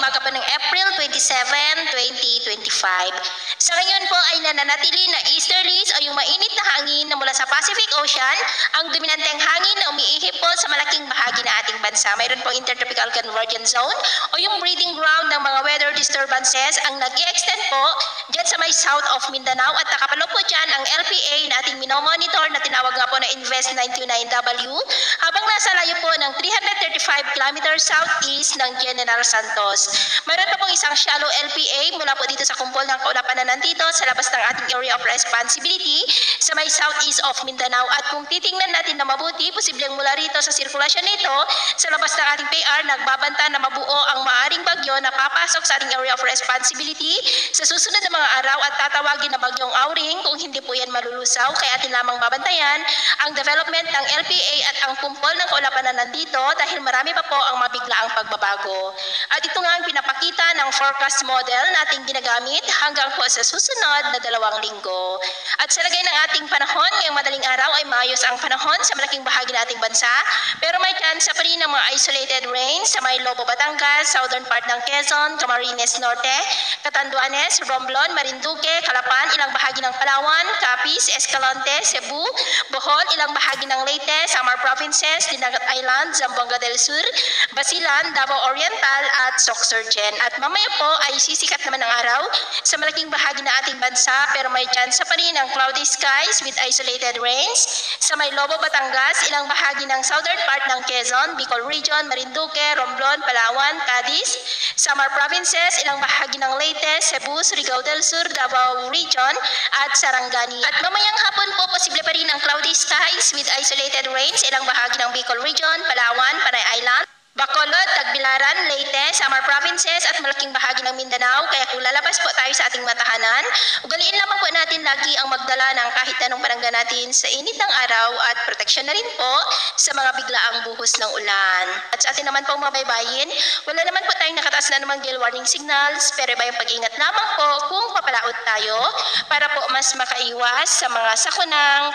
umaga po ng April 27, 2025. Sa ngayon po ay nananatili na easterlies o yung mainit na hangin na mula sa Pacific Ocean ang dominanteng hangin na umiihip po sa malaking bahagi ng ating bansa. Mayroon pong intertropical convergence zone o yung breeding ground ng mga weather disturbances ang nag-i-extend po dyan sa may south of Mindanao at nakapalo po dyan ang LPA na ating minomonitor na tinawag nga po na Invest 929W habang nasa layo po ng 335 kilometers southeast ng General Santos. Mayroon pa pong isang shallow LPA mula po dito sa kumpol ng kaulapan na nandito sa labas ng ating area of responsibility sa may southeast of Mindanao at kung titingnan natin na mabuti, posibleng mula rito sa sirkulasyon nito sa labas ng ating PR nagbabanta na mabuo ang maaring bagyo na papasok sa ating area of responsibility sa susunod na mga araw at tatawagin na bagyong Auring kung hindi po yan malulusaw kaya atin lamang babantayan ang development ng LPA at ang kumpol ng kaulapan na nandito dahil marami pa po ang mabiglaang pagbabago. At ito nga ang pinapakita ng forecast model nating ginagamit hanggang po sa susunod na 2 linggo. At sa lagay ng ating panahon, ngayong madaling araw ay maayos ang panahon sa malaking bahagi ng ating bansa, pero may chance pa rin ng mga isolated rain sa may Lobo, Batangas, southern part ng Quezon, Camarines Norte, Catanduanes, Romblon, Marinduque, Calapan, ilang bahagi ng Palawan, Capiz, Escalante, Cebu, Bohol, ilang bahagi ng Leyte, Samar Provinces, Dinagat Island, Zamboanga del Sur, Basilan, Davao Oriental at Sorsogon. At mamaya po ay sisikat naman ang araw sa malaking bahagi ng ating bansa pero may chance pa rin ng cloudy skies with isolated rains sa may Lobo, Batangas, ilang bahagi ng southern part ng Quezon, Bicol Region, Marinduque, Romblon, Palawan, Cadiz, Samar Provinces, ilang bahagi ng Leyte, Cebu, Surigao del Sur, Davao Region at Sarangani. At mamayang hapon po posible pa rin ang cloudy skies with isolated rains ilang bahagi ng Bicol Region, Palawan, Panay Island, Bacolod, Tagbilaran, Leyte, Samar Provinces at malaking bahagi ng Mindanao. Kaya kung lalabas po tayo sa ating matahanan, ugaliin lamang po natin lagi ang magdala ng kahit anong panangga natin sa init ng araw at proteksyon na rin po sa mga biglaang buhos ng ulan. At sa atin naman po mga baybayin, wala naman po tayong nakataas na namang gale warning signals pero iba yung pag-ingat lamang po kung papalaot tayo para po mas makaiwas sa mga sakunang